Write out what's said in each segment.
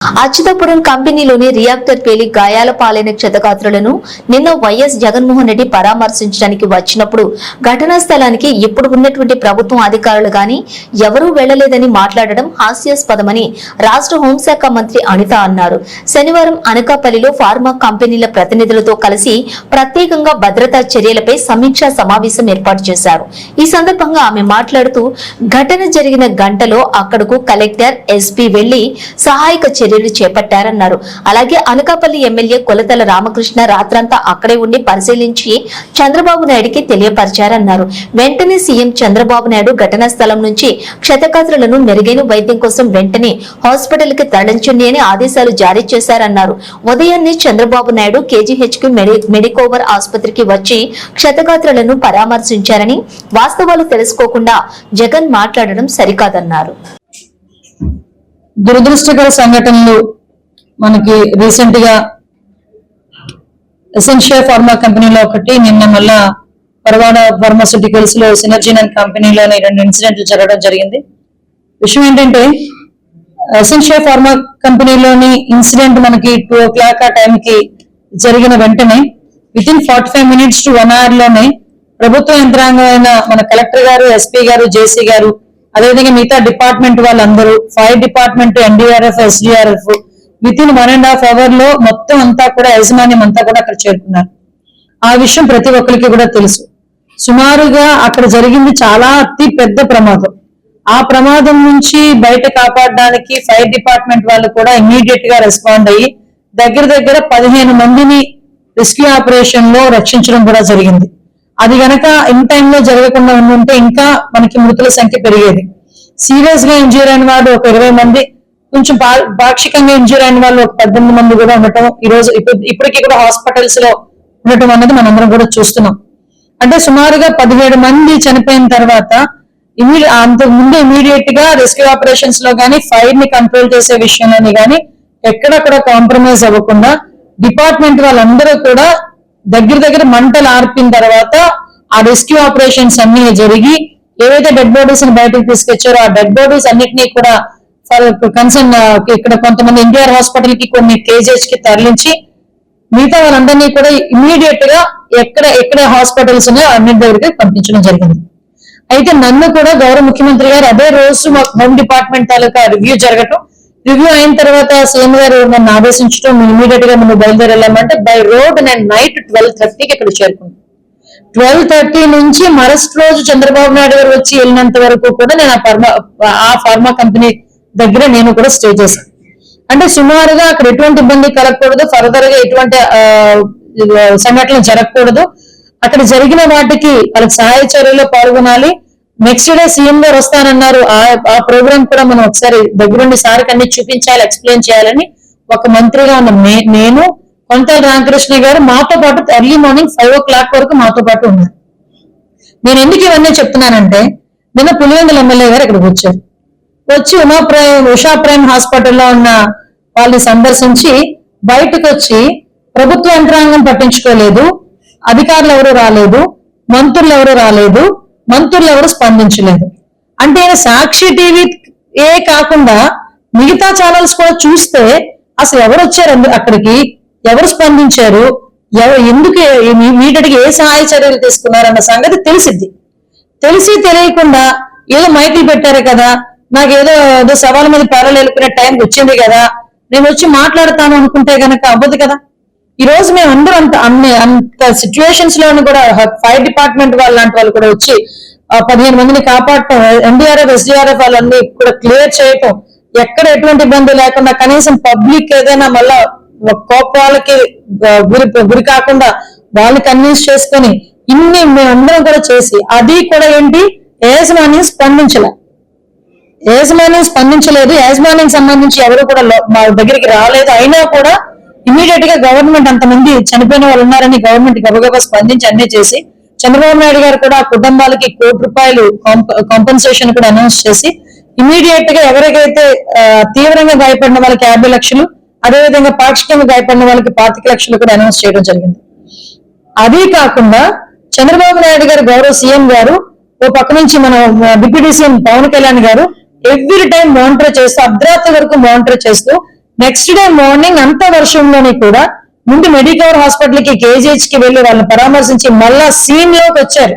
అచ్యుతాపురం కంపెనీలోని రియాక్టర్ పేలి గాయాల పాలైన క్షతగాత్రులను నిన్న వైఎస్ జగన్మోహన్ రెడ్డి పరామర్శించడానికి వచ్చినప్పుడు ఘటనా స్థలానికి ఇప్పుడు ఉన్నటువంటి ప్రభుత్వం అధికారులు గాని ఎవరూ వెళ్లలేదని మాట్లాడడం హాస్యాస్పదమని రాష్ట్ర హోంశాఖ మంత్రి అనిత అన్నారు. శనివారం అనకాపల్లిలో ఫార్మా కంపెనీల ప్రతినిధులతో కలిసి ప్రత్యేకంగా భద్రతా చర్యలపై సమీక్షా సమావేశం ఏర్పాటు చేశారు. ఈ సందర్భంగా ఆమె మాట్లాడుతూ ఘటన జరిగిన గంటలో అక్కడకు కలెక్టర్, ఎస్పీ వెళ్లి సహాయక చర్యలు చేపట్టారన్నారు. అలాగే అనకాపల్లి ఎమ్మెల్యే కొలతల రామకృష్ణ రాత్రంతా అక్కడే ఉండి పరిశీలించి చంద్రబాబు నాయుడికి తెలియపరిచారన్నారు. వెంటనే సీఎం చంద్రబాబు నాయుడు ఘటనా స్థలం నుంచి క్షతగాత్రులను మెరుగైన వైద్యం కోసం వెంటనే హాస్పిటల్ కి తరలించండి అని ఆదేశాలు జారీ చేశారన్నారు. ఉదయాన్నే చంద్రబాబు నాయుడు కేజీహెచ్ కు మెడికోవర్ ఆసుపత్రికి వచ్చి క్షతగాత్రులను పరామర్శించారని, వాస్తవాలు తెలుసుకోకుండా జగన్ మాట్లాడడం సరికాదన్నారు. దురదృష్టకర సంఘటనలు మనకి రీసెంట్ గా ఎసెన్షియల్ ఫార్మా కంపెనీలో ఒకటి, నిన్న మళ్ళా పరవాడ ఫార్మాస్యూటికల్స్ లో సినర్జీన్ అండ్ కంపెనీలోని 2 ఇన్సిడెంట్లు జరగడం జరిగింది. విషయం ఏంటంటే, ఎసెన్షియల్ ఫార్మా కంపెనీలోని ఇన్సిడెంట్ మనకి 2 o'clock ఆ టైంకి జరిగిన వెంటనే వితిన్ 45 minutes to 1 hour లోనే ప్రభుత్వ యంత్రాంగమైన మన కలెక్టర్ గారు, ఎస్పీ గారు, జేసీ గారు, అదేవిధంగా మిగతా డిపార్ట్మెంట్ వాళ్ళందరూ, fire department, NDRF, SDRF within 1.5 hours లో మొత్తం అంతా కూడా యాజమాన్యం అంతా కూడా అక్కడ చేరుకున్నారు. ఆ విషయం ప్రతి ఒక్కరికి కూడా తెలుసు. సుమారుగా అక్కడ జరిగింది చాలా అతి పెద్ద ప్రమాదం. ఆ ప్రమాదం నుంచి బయట కాపాడడానికి ఫైర్ డిపార్ట్మెంట్ వాళ్ళు కూడా ఇమీడియట్ గా రెస్పాండ్ అయ్యి దగ్గర 15 మందిని రెస్క్యూ ఆపరేషన్ లో రక్షించడం కూడా జరిగింది. అది గనక ఇన్ టైంలో జరగకుండా ఉంటే ఇంకా మనకి మృతుల సంఖ్య పెరిగేది. సీరియస్ గా ఇంజూర్ అయిన వాళ్ళు ఒక 20 మంది, కొంచెం పాక్షికంగా ఇంజూర్ అయిన వాళ్ళు ఒక 18 మంది కూడా ఉండటం, ఈ రోజు ఇప్పటికీ కూడా హాస్పిటల్స్ లో ఉండటం అన్నది మనందరం కూడా చూస్తున్నాం. అంటే సుమారుగా 17 మంది చనిపోయిన తర్వాత అంతకు ముందు ఇమీడియట్ గా రెస్క్యూ ఆపరేషన్స్ లో గానీ, ఫైర్ ని కంట్రోల్ చేసే విషయంలోని గానీ ఎక్కడ కూడా కాంప్రమైజ్ అవ్వకుండా డిపార్ట్మెంట్ వాళ్ళందరూ కూడా దగ్గర మంటలు ఆర్పిన తర్వాత ఆ రెస్క్యూ ఆపరేషన్స్ అన్ని జరిగి ఏవైతే డెడ్ బాడీస్ ని బయటకు తీసుకొచ్చారో ఆ డెడ్ బాడీస్ అన్నిటినీ కూడా కన్సర్న్ ఇక్కడ కొంతమంది ఎన్టీఆర్ హాస్పిటల్ కి, కొన్ని కేజీహెచ్ కి తరలించి మిగతా వాళ్ళందరినీ కూడా ఇమీడియట్ గా ఎక్కడ హాస్పిటల్స్ ఉన్నాయో అన్నిటి దగ్గరికి పంపించడం జరిగింది. అయితే నన్ను కూడా గౌరవ ముఖ్యమంత్రి గారు అదే రోజు హోమ్ డిపార్ట్మెంట్ తాలూకా రివ్యూ అయిన తర్వాత సీఎం గారు నన్ను ఆదేశించడం, ఇమీడియట్ గా మనం బయలుదేరాలంటే బై రోడ్ నేను నైట్ 12:30కి ఇక్కడ చేరుకున్నాను. 12:30 నుంచి మరస్ట్ రోజు చంద్రబాబు నాయుడు గారు వచ్చి వెళ్ళినంత వరకు కూడా నేను ఆ ఫార్మా కంపెనీ దగ్గర నేను కూడా స్టే చేశాను. అంటే సుమారుగా అక్కడ ఎటువంటి ఇబ్బంది కలగకూడదు, ఫర్దర్ గా ఎటువంటి సంఘటనలు జరగకూడదు. అక్కడ జరిగిన వాటికి వాళ్ళకి సహాయ చర్యల్లో పాల్గొనాలి. నెక్స్ట్ డే సీఎం గారు వస్తానన్నారు. ఆ ప్రోగ్రామ్ కూడా మనం ఒకసారి దగ్గరుండి సార్కి అన్ని చూపించాలి, ఎక్స్ప్లెయిన్ చేయాలని ఒక మంత్రిగా ఉన్న నేను, కొలతల రామకృష్ణ గారు మాతో పాటు ఎర్లీ మార్నింగ్ 5 o'clock వరకు మాతో పాటు ఉన్నారు. నేను ఎందుకు ఇవన్నీ చెప్తున్నానంటే, నిన్న పులివెందుల ఎమ్మెల్యే గారు ఇక్కడికి వచ్చారు. వచ్చి ఉషా ప్రైమ్ హాస్పిటల్లో ఉన్న వాళ్ళని సందర్శించి బయటకు వచ్చి ప్రభుత్వ యంత్రాంగం పట్టించుకోలేదు, అధికారులు ఎవరు రాలేదు, మంత్రులు ఎవరు రాలేదు, మంత్రులు ఎవరు స్పందించలేదు. అంటే సాక్షి టీవీ కాకుండా మిగతా ఛానల్స్ కూడా చూస్తే అసలు ఎవరు వచ్చారు అక్కడికి, ఎవరు స్పందించారు, ఎందుకు వీటికి ఏ సహాయ చర్యలు తీసుకున్నారన్న సంగతి తెలియకుండా ఏదో మైకులు పెట్టారు కదా, నాకు ఏదో సవాల్ మీద పేరలేలుకునే టైం వచ్చింది కదా, నేను వచ్చి మాట్లాడతాను అనుకుంటే గనక అవ్వదు కదా. ఈ రోజు మేము అందరూ అంత సిచ్యువేషన్స్ లోని కూడా ఫైర్ డిపార్ట్మెంట్ వాళ్ళు లాంటి వాళ్ళు కూడా వచ్చి 15 మందిని కాపాడటం, ఎన్డీఆర్ఎఫ్, ఎస్డీఆర్ఎఫ్ వాళ్ళని కూడా క్లియర్ చేయటం, ఎక్కడ ఎటువంటి ఇబ్బంది లేకుండా కనీసం పబ్లిక్ ఏదైనా మళ్ళా కోపాలకి గురి కాకుండా వాళ్ళని కన్విన్స్ చేసుకొని ఇన్ని మేమందరం కూడా చేసి, అది కూడా ఏంటి యాజమాన్యం స్పందించలేదు. యాజమాన్యం సంబంధించి ఎవరు కూడా మా దగ్గరికి రాలేదు. అయినా కూడా ఇమీడియట్ గా గవర్నమెంట్ అంతమంది చనిపోయిన వాళ్ళు ఉన్నారని గవర్నమెంట్ గబగబా స్పందించి అన్నీ చేసి, చంద్రబాబు నాయుడు గారు కూడా కుటుంబాలకి ₹1 కాంపెన్సేషన్ కూడా అనౌన్స్ చేసి, ఇమీడియట్ గా ఎవరికైతే తీవ్రంగా గాయపడిన వాళ్ళకి 50 లక్షలు, అదేవిధంగా పాక్షికంగా గాయపడిన వాళ్ళకి 25 లక్షలు కూడా అనౌన్స్ చేయడం జరిగింది. అదే కాకుండా చంద్రబాబు నాయుడు గారు గౌరవ సీఎం గారు ఓ పక్క నుంచి మన డిప్యూటీ సీఎం పవన్ కళ్యాణ్ గారు ఎవ్రీ టైం మానిటర్ చేస్తూ, అర్ధరాత్రి వరకు మానిటర్ చేస్తూ నెక్స్ట్ డే మార్నింగ్ అంత వర్షంలోని కూడా ముందు మెడికవర్ హాస్పిటల్ కి కేజీహెచ్ కి వెళ్లి వాళ్ళని పరామర్శించి మళ్ళా సీన్ లోకి వచ్చారు.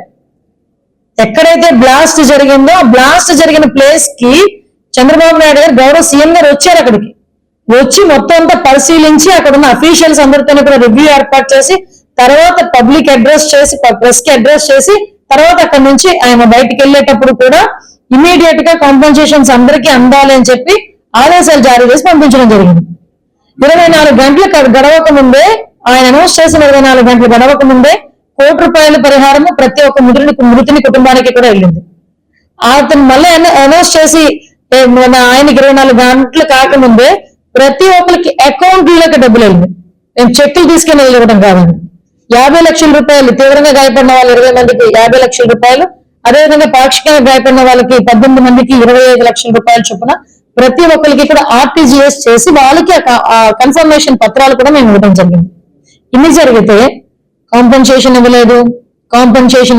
ఎక్కడైతే బ్లాస్ట్ జరిగిందో ఆ బ్లాస్ట్ జరిగిన ప్లేస్ కి చంద్రబాబు నాయుడు గారు గౌరవ సీఎం గారు వచ్చారు. అక్కడికి వచ్చి మొత్తం అంతా పరిశీలించి అక్కడ ఉన్న అఫీషియల్స్ అందరితో కూడా రివ్యూ ఏర్పాటు చేసి తర్వాత పబ్లిక్ అడ్రస్ చేసి ప్రెస్ కి అడ్రస్ చేసి తర్వాత అక్కడ నుంచి ఆయన బయటికి వెళ్ళేటప్పుడు కూడా ఇమీడియట్ గా కాంపెన్సేషన్స్ అందరికీ అందాలి అని చెప్పి ఆదేశాలు జారీ చేసి పంపించడం జరిగింది. 24 గంటలు గడవక ముందే ఆయన అనౌన్స్ చేసిన 24 గంటలు గడవక ముందే ₹1,00,00,000 పరిహారము ప్రతి ఒక్క మృతుని కుటుంబానికి కూడా వెళ్ళింది. అతను మళ్ళీ అనౌన్స్ చేసి ఆయనకి 24 గంటలు కాకముందే ప్రతి ఒక్కరికి అకౌంట్లోకి డబ్బులు వెళ్ళింది. మేము చెక్కులు తీసుకుని ఇవ్వడం కాదండి. 50 లక్షల రూపాయలు తీవ్రంగా గాయపడిన వాళ్ళు 20 మందికి 50 లక్షల రూపాయలు, అదేవిధంగా పాక్షికంగా గాయపడిన వాళ్ళకి 18 మందికి 25 లక్షల రూపాయలు చొప్పున ప్రతి ఒక్కరికి కూడా ఆర్టీజీఎస్ చేసి వాళ్ళకి కన్ఫర్మేషన్ పత్రాలు కూడా మేము ఇవ్వడం జరిగింది. ఇన్ని జరిగితే కాంపెన్సేషన్ ఇవ్వలేదు. కాంపెన్సేషన్